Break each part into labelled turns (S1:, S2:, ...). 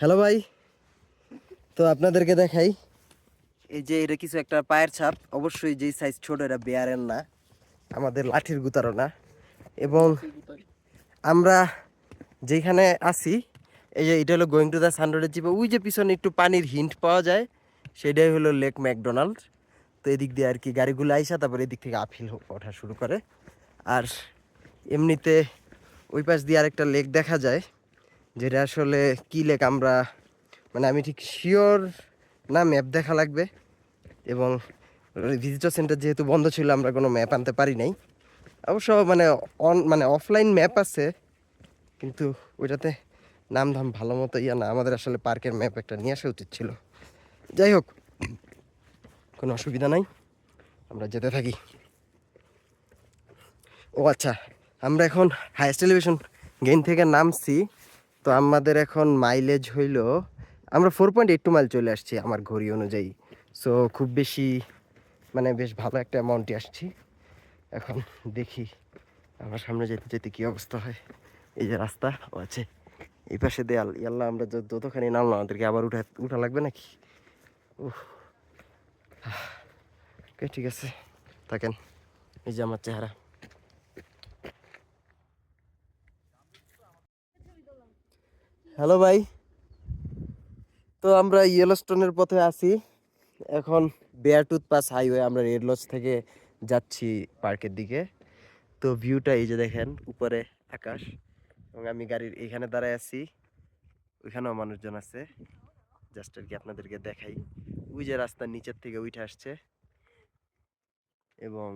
S1: Hello ভাই, তো আপনাদেরকে দেখাই এই যে এটা কিছু একটা পায়ের ছাপ। অবশ্যই যেই সাইজ ছোট, এটা বেয়ারের না, আমাদের লাঠির গুতারও না। এবং আমরা যেখানে আছি, এই যে এটা হলো গোয়িং টু দ্য সানরোডের জিপে, ওই যে পিছনে একটু পানির হিন্ট পাওয়া যায়, সেটাই হলো লেক ম্যাকডোনাল্ড। তো এদিক দিয়ে আর কি গাড়িগুলো আইসা তারপরে এদিক থেকে আপহিল ওঠা শুরু করে। আর এমনিতে ওই পাশ দিয়ে আরেকটা লেক দেখা যায়, যেটা আসলে কী লেক আমরা মানে আমি ঠিক শিওর না, ম্যাপ দেখা লাগবে। এবং ভিজিটর সেন্টার যেহেতু বন্ধ ছিল, আমরা কোনো ম্যাপ আনতে পারি নাই। অবশ্য মানে অফলাইন ম্যাপ আছে, কিন্তু ওইটাতে নাম ধাম ভালো মতো ইয়া না। আমাদের আসলে পার্কের ম্যাপ একটা নিয়ে আসা উচিত ছিল। যাই হোক, কোনো অসুবিধা নাই, আমরা যেতে থাকি। ও আচ্ছা, আমরা এখন হাইয়েস্ট এলিভেশন গেইন থেকে নামছি। তো আমাদের এখন মাইলেজ হইল, আমরা 4.82 মাইল চলে আসছি আমার ঘড়ি অনুযায়ী। সো খুব বেশি মানে বেশ ভালো একটা অ্যামাউন্টই আসছি। এখন দেখি আমার সামনে যেতে যেতে কী অবস্থা হয়। এই যে রাস্তা ও আছে, এই পাশে দেয়াল। ইয়াল্লা, আমরা যতখানি নামলাম আমাদেরকে আবার উঠা লাগবে নাকি? ওকে, ঠিক আছে, থাকেন। এই যে আমার চেহারা। হ্যালো ভাই, তো আমরা ইয়েলোস্টোনের পথে আছি এখন। বেয়ারটুথ পাস হাইওয়ে, আমরা রেড লজ থেকে যাচ্ছি পার্কের দিকে। তো ভিউটা এই যে দেখেন, উপরে আকাশ, এবং আমি গাড়ির এইখানে দাঁড়ায় আছি, ওইখানেও মানুষজন আছে। জাস্ট আর কি আপনাদেরকে দেখাই, ওই যে রাস্তার নিচের থেকে উঠে আসছে, এবং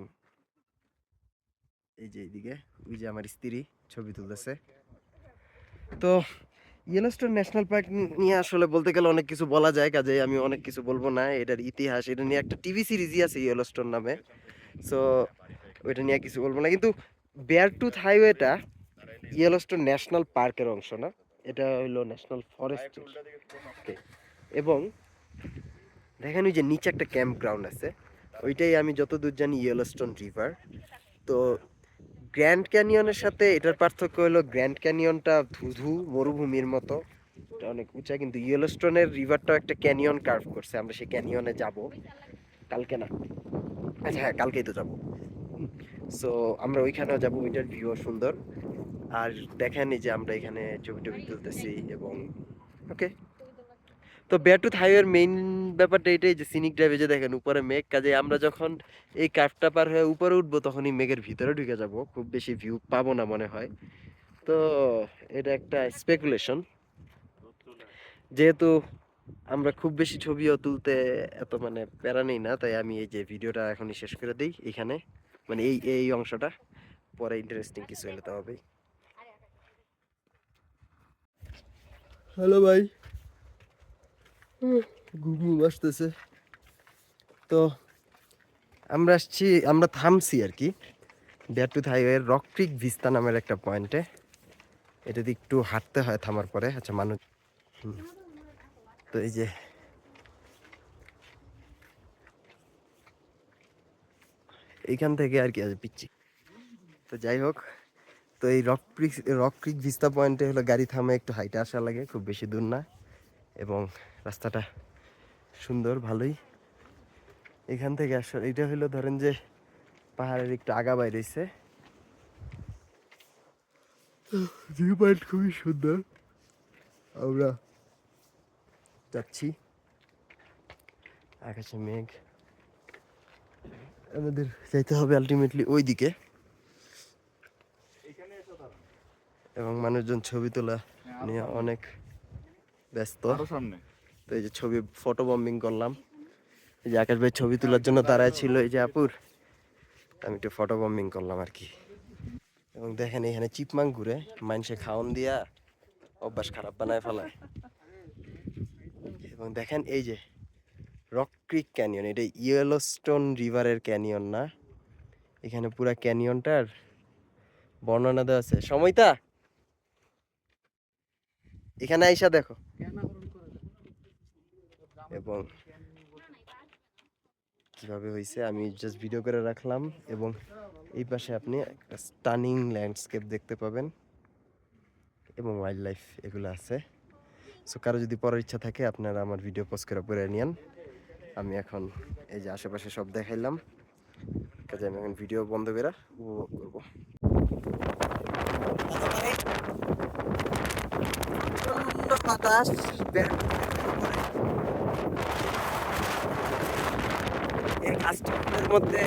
S1: এই যে এইদিকে ওই যে আমার স্ত্রী ছবি তুলতেছে। তো ইয়েলোস্টোন ন্যাশনাল পার্ক নিয়ে আসলে বলতে গেলে অনেক কিছু বলা যায়, কাজে আমি অনেক কিছু বলবো না। এটার ইতিহাস, এটা নিয়ে একটা টিভি সিরিজই আছে ইয়েলোস্টোন নামে। সো ওইটা নিয়ে কিছু বলবো না, কিন্তু বেয়ারটুথ হাইওয়েটা ইয়েলোস্টোন ন্যাশনাল পার্কের অংশ না, এটা হইলো ন্যাশনাল ফরেস্ট। এবং দেখেন ওই যে নিচে একটা ক্যাম্প গ্রাউন্ড আছে, ওইটাই আমি যতদূর জানি ইয়েলোস্টোন রিভার। তো গ্র্যান্ড ক্যানিয়নের সাথে এটার পার্থক্য হলো, গ্র্যান্ড ক্যানিয়নটা ধুধু মরুভূমির মতো, এটা অনেক উঁচা, কিন্তু ইয়েলোস্টোনের রিভারটাও একটা ক্যানিয়ন কার্ভ করছে। আমরা সেই ক্যানিয়নে যাব কালকে, না আচ্ছা হ্যাঁ, কালকেই তো যাবো। সো আমরা ওইখানেও যাবো, ওইটার ভিউ সুন্দর। আর দেখেন এই যে আমরা এখানে ছবি টবি তুলতেছি, এবং ওকে। তো বেয়ারটুথ হাইওয়ের মেইন ব্যাপারটা এটাই যে সিনিক ড্রাইভে যে দেখেন উপরে মেঘ, কাজে আমরা যখন এই কার্ভটা পার হয়ে উপরে উঠবো তখনই মেঘের ভিতরে ঢুকে যাব, খুব বেশি ভিউ পাবো না মনে হয়। তো এটা একটা স্পেকুলেশন, যেহেতু আমরা খুব বেশি ছবিও তুলতে এত মানে প্যারা নেই না, তাই আমি এই যে ভিডিওটা এখনই শেষ করে দিই এখানে, মানে এই এই অংশটা, পরে ইন্টারেস্টিং কিছু হলে তো হবেই। হ্যালো ভাই, ঘুম ঘুম আসতেছে। তো আমরা থামছি আর কি বেয়ারটুথ হাইওয়ের রক ক্রিক ভিস্তা নামের একটা পয়েন্টে। এটা দিয়ে একটু হাঁটতে হয় থামার পরে। আচ্ছা মানুষ, তো এই যে এইখান থেকে আর কি আছে পিচ্ছি। তো যাই হোক, তো এই রক ক্রিক ভিস্তা পয়েন্টে হলো গাড়ি থামে, একটু হাইটে আসা লাগে, খুব বেশি দূর না, এবং রাস্তাটা সুন্দর ভালোই। এখান থেকে আসলে এটা হলো ধরেন যে পাহাড়ের একটু আগা বাইরেছে, ভিউ পয়েন্ট খুবই সুন্দর। আমরা যাচ্ছি, আকাশে মেঘ, আমাদের যাইতে হবে আলটিমেটলি ওই দিকে, এবং মানুষজন ছবি তোলা নিয়ে অনেক ব্যস্ত। তো এই যে ছবি ফটো বম্বিং করলাম, এই যে আকাশ ভাই ছবি তোলার জন্য দাঁড়ায় ছিল, এই যে আপুর, আমি একটু ফটো বম্বিং করলাম আর কি। এবং দেখেন এখানে চিপমাং ঘুরে, মানুষে খাওন দিয়া অভ্যাস খারাপ বানায় ফেলায়। এবং দেখেন এই যে রক ক্রিক ক্যানিয়ন, এটা ইয়েলোস্টোন রিভারের ক্যানিয়ন না, এখানে পুরা ক্যানিয়নটার বর্ণনা দেওয়া আছে। সময়তা এখানে আইসা দেখো। এবং কিভাবে হয়েছে আমি জাস্ট ভিডিও করে রাখলাম, এবং এই পাশে আপনি একটা স্টানিং ল্যান্ডস্কেপ দেখতে পাবেন, এবং ওয়াইল্ড লাইফ এগুলো আছে। সো কারো যদি পড়ার ইচ্ছা থাকে আপনারা আমার ভিডিও পোস্ট করে পড়ে নিন। আমি এখন এই যে আশেপাশে সব দেখাইলাম, কাজে আমি এখন ভিডিও বন্ধ করে উপভোগ করবো। বাতাস এই কাস্টমারের মধ্যে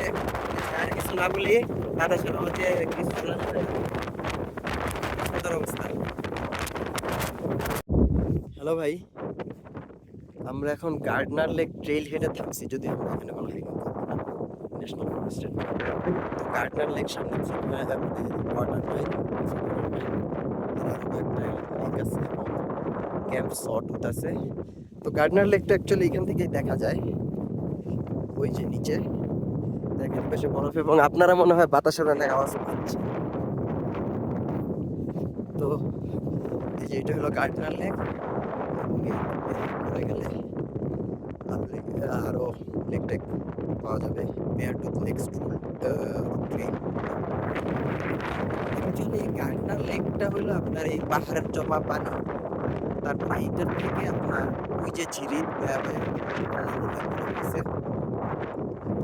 S1: আর কিছু না বলি, বাতাসের মধ্যে কিছু অবস্থা। হ্যালো ভাই, আমরা এখন গার্ডনার লেক ট্রেইল হেডে থাকছি, যদি আমরা এখানে কোনো হাইকিং করবো না, ন্যাশনাল ফরেস্টের। তো গার্ডনার লেক সামনে ওয়াটার নাই, একটা লেক আছে, ক্যাম্প সটুথ আছে। তো গার্ডনার লেকটা অ্যাকচুয়ালি এখান থেকেই দেখা যায়, ওই যে নিচে দেখেন বেশি বরফ, এবং আপনারা মনে হয় বাতাসের অনেক আওয়াজ পাচ্ছেন। তো এই যে এটা হলো গার্ডনার লেক, ঘুরে গেলে আরো লেক টেক পাওয়া যাবে। বেয়ারটুথ লেক ট্রেন। অ্যাকচুয়ালি গার্ডনার লেকটা হলো আপনার এই পাহাড়ের জমা পানি, তারপরে এইটার থেকে আপনার ওই যে ঝিরি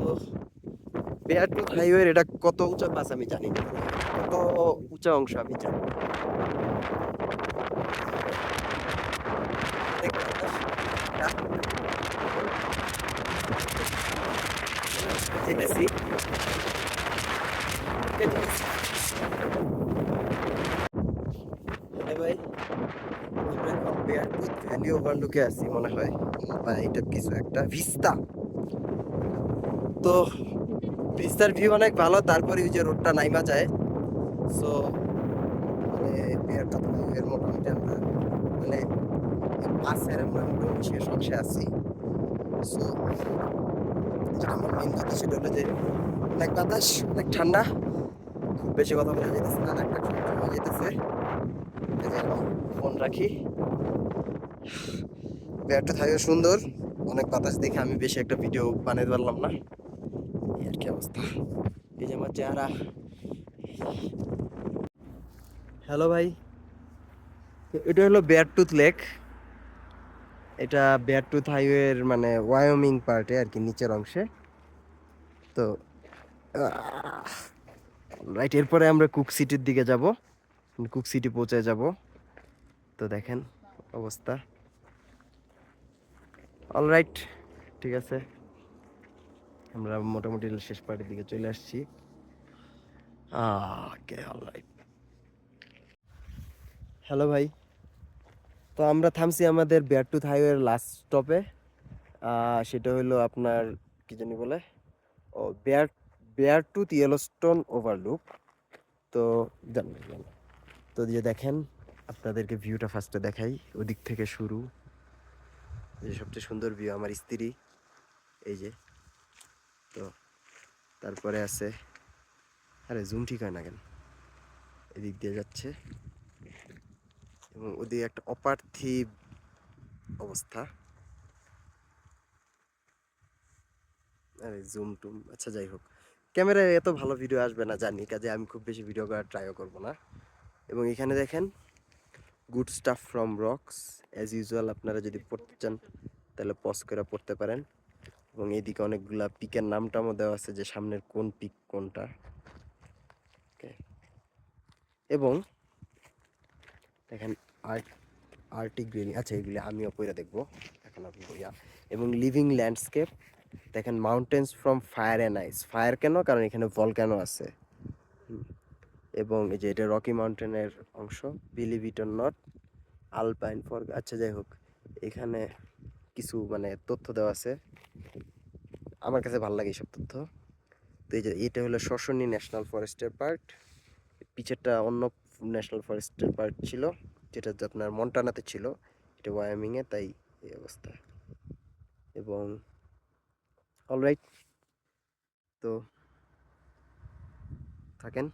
S1: তো বেয়ারটুথ হাইওয়ের এটা কত উঁচা পাস আমি জানি না, কত উঁচা অংশ আমি জানি না। জেনেছি ভাই, আমরা এখন বেয়ারটুথ ভ্যালি ওভারলুকে আছি মনে হয়, বা এটা কিছু একটা ভিস্তা। তো ভিস্তার ভিউ অনেক ভালো, তারপরে ওই যে রোডটা নাইমা যায়। সো মানে বেয়ারটুথ হাইওয়ের মোটামুটি আমরা মানে পাশের আমরা মোটামুটি শেষ অংশে আছি। সো আমার মেন কথা সেটা হলো যে অনেক বাতাস, অনেক ঠান্ডা, খুব বেশি কথা বলা যেতেছে না, একটা হয়ে যেতেছে। এই যে আমি ফোন রাখি। বেয়ারটুথ হাইওয়ে সুন্দর, অনেক বাতাস দেখে আমি বেশি একটা ভিডিও বানাতে পারলাম না, এই আর কি অবস্থা। এই যে আমার চেহারা। হ্যালো ভাই, এটা হলো বেয়ারটুথ লেক। এটা বেয়ারটুথ হাইওয়ের মানে ওয়ায়োমিং পার্টে আর কি, নিচের অংশে। তো রাইট, এরপরে আমরা কুক সিটির দিকে যাব, কুক সিটি পৌঁছে যাব। তো দেখেন অবস্থা। অলরাইট, ঠিক আছে, আমরা মোটামুটি শেষ পার্টির দিকে চলে আসছি। ওকে, অলরাইট। হ্যালো ভাই, তো আমরা থামছি আমাদের বেয়ারটুথ হাইওয়ের লাস্ট স্টপে। সেটা হলো আপনার কি জানি বলে, ও বেয়ারটুথ ইয়েলোস্টোন ওভারলুক। তো জানেন, তো দিয়ে দেখেন, আপনাদেরকে ভিউটা ফার্স্টে দেখাই, ওদিক থেকে শুরু, যে সবচেয়ে সুন্দর ভিউ আমার স্ত্রী, এই যে। তো তারপরে আছে, আরে জুম ঠিক হয় না কেন, এদিক দিয়ে যাচ্ছে, এবং ওদিকে একটা অপার্থিব অবস্থা। আরে জুম টুম, আচ্ছা যাই হোক, ক্যামেরায় এত ভালো ভিডিও আসবে না জানি, কাজে আমি খুব বেশি ভিডিও করার ট্রাইও করবো না। এবং এখানে দেখেন good staff from rocks, as usual, আপনারা যদি পড়তে চান তাহলে পজ করে পড়তে পারেন। এবং এইদিকে অনেকগুলা পিকের নামটামও দেওয়া আছে, যে সামনের কোন পিক কোনটা। ওকে, এবং দেখেন আর্টিক গ্রিন, আচ্ছা এগুলি আমিও পড়ে দেখবো, এখন আপনি বইয়া। এবং লিভিং ল্যান্ডস্কেপ, দেখেন mountains from fire and ice, fire কেন, কারণ এখানে ভলক্যানো আছে। এবং এই যে এটা রকি মাউন্টেনের অংশ, believe it or not, alpine for, আচ্ছা যাই হোক, এখানে কিছু মানে তথ্য দেওয়া আছে, আমার কাছে ভালো লাগে এইসব তথ্য। তো এই যে এটা হলো শোষণী ন্যাশনাল ফরেস্টের পার্ট, পিছেরটা অন্য ন্যাশনাল ফরেস্টের পার্ট ছিল, যেটা আপনার মন্টানাতে ছিল, এটা ওয়ায়োমিংয়ে, তাই এই অবস্থা। এবং অলরাইট, তো থাকেন,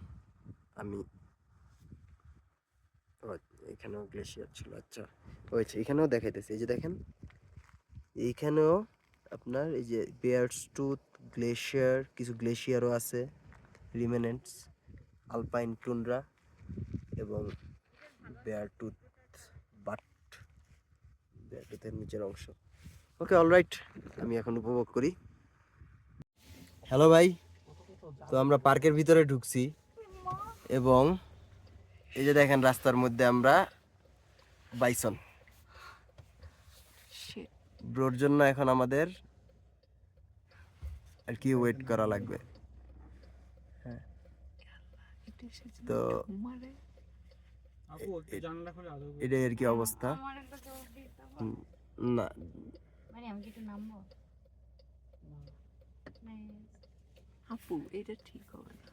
S1: আমি এখানেও গ্লেশিয়ার ছিল, আচ্ছা হয়েছে, এখানেও দেখাইতেছে, এই যে দেখেন এইখানেও আপনার এই যে বেয়ার্সটুথ গ্লেশিয়ার, কিছু গ্লেশিয়ারও আছে, রিমেনেন্টস, আলপাইন টুন্ড্রা, এবং বেয়ারটুথ বাট। এটাতে নিচের অংশ। ওকে, অলরাইট, আমি এখন উপভোগ করি। হ্যালো ভাই, তো আমরা পার্কের ভিতরে ঢুকছি এবং এই যে দেখেন রাস্তার মধ্যে আমরা বাইসন। ব্রোর জন্য এখন আমাদের আর কি ওয়েট করা লাগবে। হ্যাঁ, তো এটাই আর কি অবস্থা। না
S2: আপু এটা ঠিক হবে না,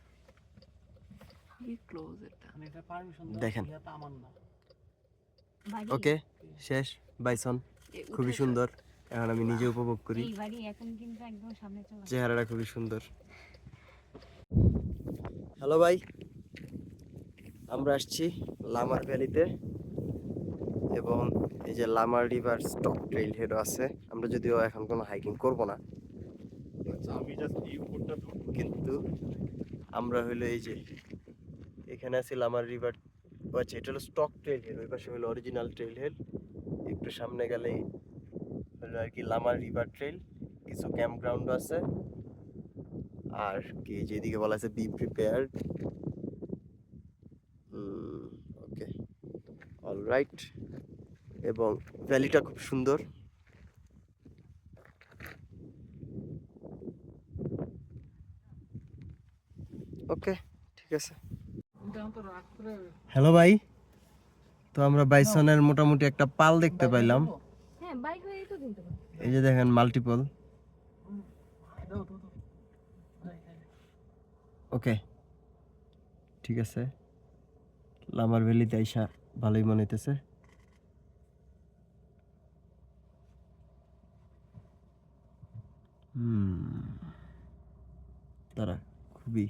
S2: ক্লোজ এটা
S1: দেখেন। ওকে, শেষ বাইসন, খুবই সুন্দর। এখন আমি নিজে উপভোগ করি, চেহারাটা খুবই সুন্দর। হ্যালো ভাই, আমরা আসছি লামার ভ্যালিতে এবং এই যে লামার রিভার স্টক ট্রেইল হেডও আছে। আমরা যদিও এখন কোনো হাইকিং করব না, কিন্তু আমরা হইলো এই যে এখানে আছি লামার রিভার। আচ্ছা, এটা হলো স্টক ট্রেইল হেড, ওই পাশে হলো অরিজিনাল ট্রেইল হেড। একটু সামনে গেলেই হলো আর কি লামার রিভার ট্রেইল। কিছু ক্যাম্প গ্রাউন্ড আছে আর কি যেদিকে বলা আছে বি প্রিপেয়ার্ড। Okay, alright. এবং ভ্যালিটা খুব সুন্দর। ওকে, ঠিক আছে। হ্যালো ভাই, তো আমরা বাইসনের মোটামুটি একটা পাল দেখতে পাইলাম। এই যে দেখেন মাল্টিপল। ওকে, ঠিক আছে। লামার ভ্যালিতে আইসা ভালোই মনে হইতেছে। তারা খুবই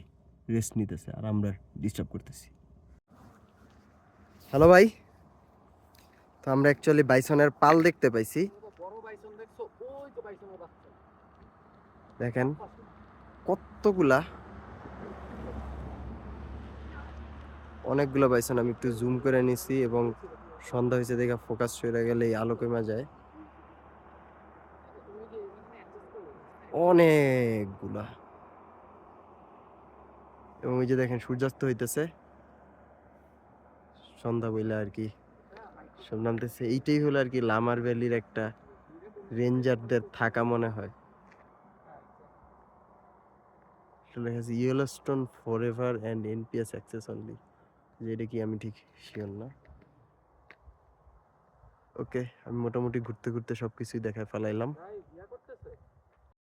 S1: রেস্ট নিতেছে আর আমরা ডিস্টার্ব করতেছি। হ্যালো ভাই, তো আমরা অ্যাকচুয়ালি বাইসনের পাল দেখতে পাইছি। দেখেন কতগুলা, অনেকগুলো বাইসন। আমি একটু জুম করে নিছি এবং সন্ধ্যা হয়েছে দেখে ফোকাস সরে গেলে এই আলো কমে যায়। অনেকগুলা। এবং ওই যে দেখেন সূর্যাস্ত হইতেছে, সন্ধ্যা বইলা আর কি সব নামতেছে। এইটাই হলো আর কি লামার ভ্যালির একটা রেঞ্জারদের থাকা মনে হয়। লেখা আছে Yellowstone forever and NPS access only. যেটা কি আমি ঠিক শিওর না। ওকে, আমি মোটামুটি ঘুরতে ঘুরতে সবকিছুই দেখা ফেলাইলাম।